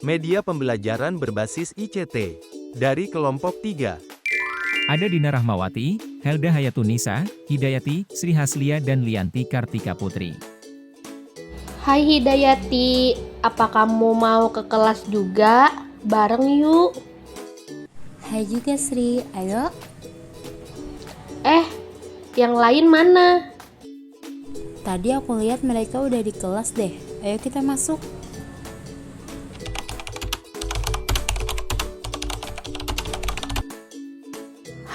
Media pembelajaran berbasis ICT. Dari kelompok 3. Ada Dina Rahmawati, Helda Hayatunisa, Hidayati, Sri Haslia dan Lianti Kartika Putri. Hai Hidayati, apa kamu mau ke kelas juga? Bareng yuk. Hai juga Sri, ayo. Yang lain mana? Tadi aku lihat mereka udah di kelas deh. Ayo kita masuk.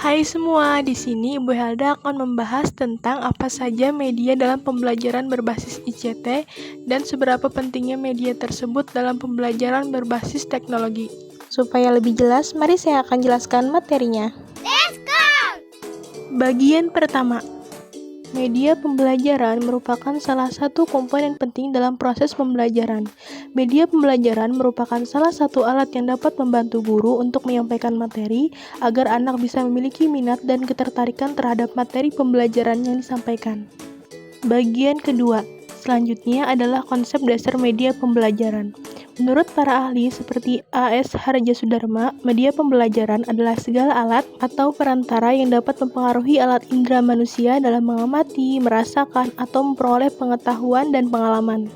Hai semua, di sini Ibu Helda akan membahas tentang apa saja media dalam pembelajaran berbasis ICT dan seberapa pentingnya media tersebut dalam pembelajaran berbasis teknologi. Supaya lebih jelas, mari saya akan jelaskan materinya. Bagian pertama, media pembelajaran merupakan salah satu komponen penting dalam proses pembelajaran. Media pembelajaran merupakan salah satu alat yang dapat membantu guru untuk menyampaikan materi agar anak bisa memiliki minat dan ketertarikan terhadap materi pembelajaran yang disampaikan. Bagian kedua, selanjutnya adalah konsep dasar media pembelajaran. Menurut para ahli seperti A.S. Harjasudharma, media pembelajaran adalah segala alat atau perantara yang dapat mempengaruhi alat indera manusia dalam mengamati, merasakan, atau memperoleh pengetahuan dan pengalaman.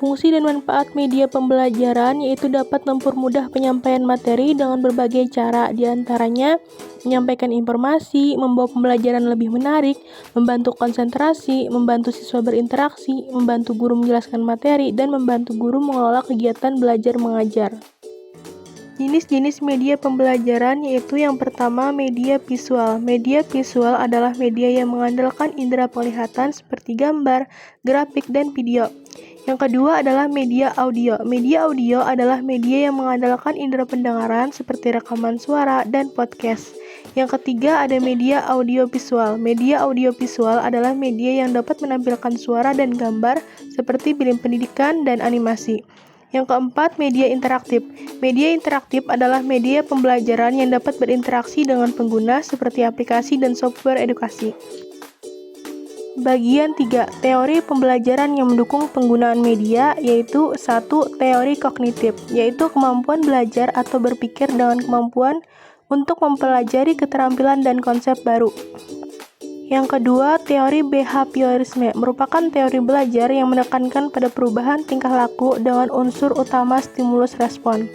Fungsi dan manfaat media pembelajaran yaitu dapat mempermudah penyampaian materi dengan berbagai cara, diantaranya menyampaikan informasi, membawa pembelajaran lebih menarik, membantu konsentrasi, membantu siswa berinteraksi, membantu guru menjelaskan materi, dan membantu guru mengelola kegiatan belajar mengajar. Jenis-jenis media pembelajaran yaitu yang pertama media visual. Media visual adalah media yang mengandalkan indera penglihatan seperti gambar, grafik, dan video. Yang kedua adalah media audio. Media audio adalah media yang mengandalkan indera pendengaran seperti rekaman suara dan podcast. Yang ketiga ada media audiovisual. Media audiovisual adalah media yang dapat menampilkan suara dan gambar seperti film pendidikan dan animasi. Yang keempat, media interaktif. Media interaktif adalah media pembelajaran yang dapat berinteraksi dengan pengguna seperti aplikasi dan software edukasi. Bagian 3. Teori pembelajaran yang mendukung penggunaan media, yaitu 1. Teori kognitif, yaitu kemampuan belajar atau berpikir dengan kemampuan untuk mempelajari keterampilan dan konsep baru. Yang kedua, teori behaviorisme, merupakan teori belajar yang menekankan pada perubahan tingkah laku dengan unsur utama stimulus respon.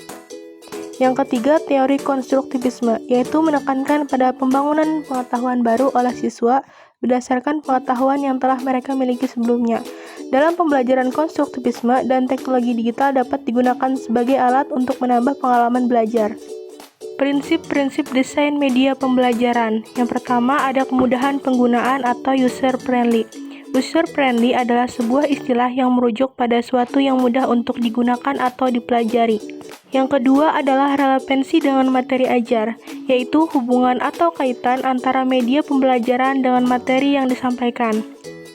Yang ketiga, teori konstruktivisme, yaitu menekankan pada pembangunan pengetahuan baru oleh siswa berdasarkan pengetahuan yang telah mereka miliki sebelumnya. Dalam pembelajaran konstruktivisme dan teknologi digital dapat digunakan sebagai alat untuk menambah pengalaman belajar. Prinsip-prinsip desain media pembelajaran. Yang pertama ada kemudahan penggunaan atau user-friendly. User-friendly adalah sebuah istilah yang merujuk pada suatu yang mudah untuk digunakan atau dipelajari. Yang kedua adalah relevansi dengan materi ajar, yaitu hubungan atau kaitan antara media pembelajaran dengan materi yang disampaikan.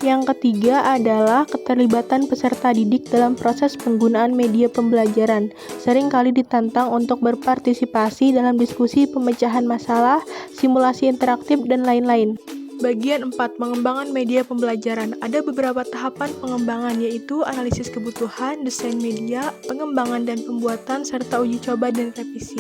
Yang ketiga adalah keterlibatan peserta didik dalam proses penggunaan media pembelajaran. Seringkali ditantang untuk berpartisipasi dalam diskusi pemecahan masalah, simulasi interaktif, dan lain-lain. Bagian 4. Pengembangan media pembelajaran. Ada beberapa tahapan pengembangan yaitu analisis kebutuhan, desain media, pengembangan dan pembuatan, serta uji coba dan revisi.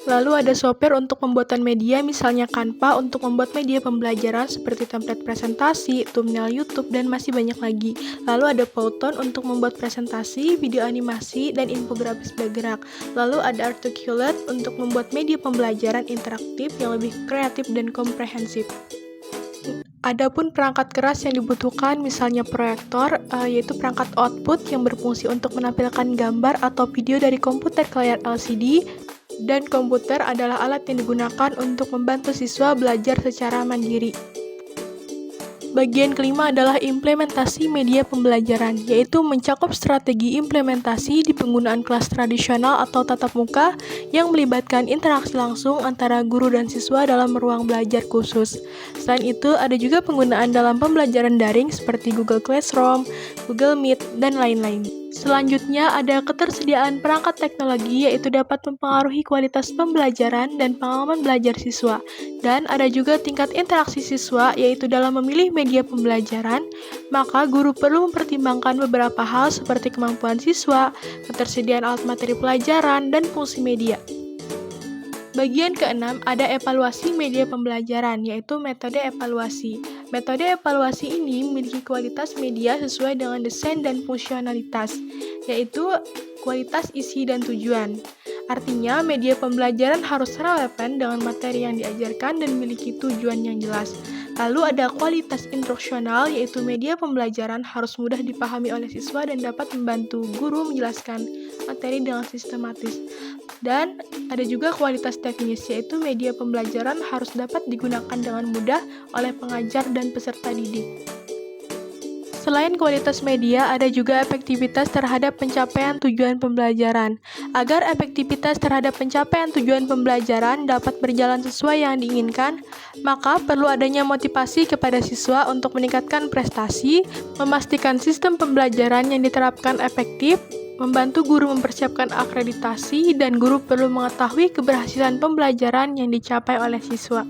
Lalu ada software untuk pembuatan media, misalnya Canva untuk membuat media pembelajaran seperti template presentasi, thumbnail YouTube, dan masih banyak lagi. Lalu ada Powtoon untuk membuat presentasi, video animasi, dan infografis bergerak. Lalu ada Articulate untuk membuat media pembelajaran interaktif yang lebih kreatif dan komprehensif. Adapun perangkat keras yang dibutuhkan misalnya proyektor, yaitu perangkat output yang berfungsi untuk menampilkan gambar atau video dari komputer ke layar LCD, dan komputer adalah alat yang digunakan untuk membantu siswa belajar secara mandiri. Bagian kelima adalah implementasi media pembelajaran, yaitu mencakup strategi implementasi di penggunaan kelas tradisional atau tatap muka yang melibatkan interaksi langsung antara guru dan siswa dalam ruang belajar khusus. Selain itu, ada juga penggunaan dalam pembelajaran daring seperti Google Classroom, Google Meet, dan lain-lain. Selanjutnya ada ketersediaan perangkat teknologi, yaitu dapat mempengaruhi kualitas pembelajaran dan pengalaman belajar siswa. Dan ada juga tingkat interaksi siswa, yaitu dalam memilih media pembelajaran, maka guru perlu mempertimbangkan beberapa hal seperti kemampuan siswa, ketersediaan alat materi pelajaran, dan fungsi media. Bagian keenam ada evaluasi media pembelajaran, yaitu metode evaluasi. Metode evaluasi ini memiliki kualitas media sesuai dengan desain dan fungsionalitas, yaitu kualitas isi dan tujuan. Artinya, media pembelajaran harus relevan dengan materi yang diajarkan dan memiliki tujuan yang jelas. Lalu ada kualitas instruksional, yaitu media pembelajaran harus mudah dipahami oleh siswa dan dapat membantu guru menjelaskan materi dengan sistematis. Dan ada juga kualitas teknis, yaitu media pembelajaran harus dapat digunakan dengan mudah oleh pengajar dan peserta didik. Selain kualitas media, ada juga efektivitas terhadap pencapaian tujuan pembelajaran. Agar efektivitas terhadap pencapaian tujuan pembelajaran dapat berjalan sesuai yang diinginkan, maka perlu adanya motivasi kepada siswa untuk meningkatkan prestasi, memastikan sistem pembelajaran yang diterapkan efektif, membantu guru mempersiapkan akreditasi, dan guru perlu mengetahui keberhasilan pembelajaran yang dicapai oleh siswa.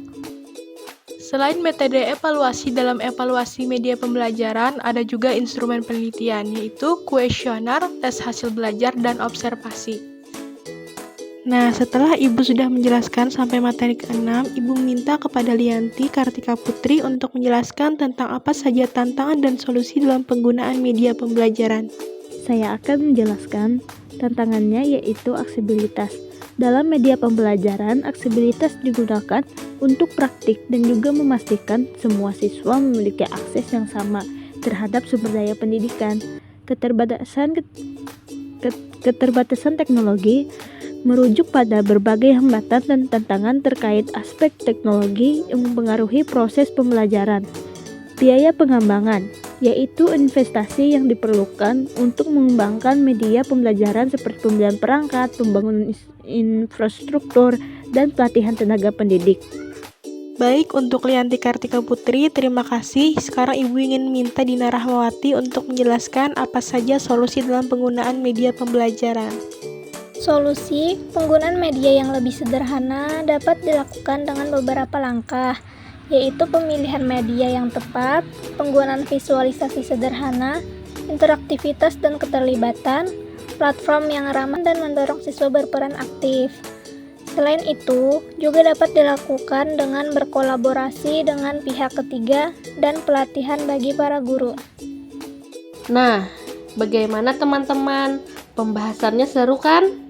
Selain metode evaluasi dalam evaluasi media pembelajaran, ada juga instrumen penelitian, yaitu kuesioner, tes hasil belajar, dan observasi. Nah, setelah Ibu sudah menjelaskan sampai materi ke-6, Ibu minta kepada Lianti Kartika Putri untuk menjelaskan tentang apa saja tantangan dan solusi dalam penggunaan media pembelajaran. Saya akan menjelaskan tantangannya, yaitu aksesibilitas. Dalam media pembelajaran, aksesibilitas digunakan untuk praktik dan juga memastikan semua siswa memiliki akses yang sama terhadap sumber daya pendidikan. Keterbatasan teknologi merujuk pada berbagai hambatan dan tantangan terkait aspek teknologi yang mempengaruhi proses pembelajaran. Biaya pengembangan, yaitu investasi yang diperlukan untuk mengembangkan media pembelajaran seperti pembelian perangkat, pembangunan infrastruktur, dan pelatihan tenaga pendidik. Baik, untuk Lianti Kartika Putri, terima kasih. Sekarang Ibu ingin minta Dina Rahmawati untuk menjelaskan apa saja solusi dalam penggunaan media pembelajaran. Solusi penggunaan media yang lebih sederhana dapat dilakukan dengan beberapa langkah, yaitu pemilihan media yang tepat, penggunaan visualisasi sederhana, interaktivitas dan keterlibatan, platform yang ramah dan mendorong siswa berperan aktif. Selain itu, juga dapat dilakukan dengan berkolaborasi dengan pihak ketiga dan pelatihan bagi para guru. Nah, bagaimana teman-teman? Pembahasannya seru kan?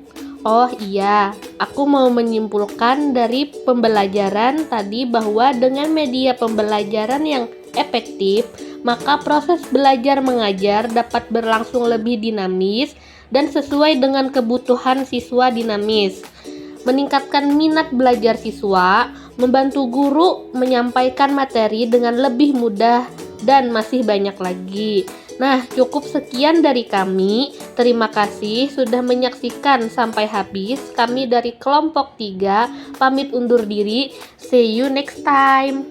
Oh iya, aku mau menyimpulkan dari pembelajaran tadi bahwa dengan media pembelajaran yang efektif, maka proses belajar mengajar dapat berlangsung lebih dinamis dan sesuai dengan kebutuhan siswa dinamis. Meningkatkan minat belajar siswa, membantu guru menyampaikan materi dengan lebih mudah, dan masih banyak lagi. Nah, cukup sekian dari kami. Terima kasih sudah menyaksikan sampai habis. Kami dari kelompok 3 pamit undur diri. See you next time.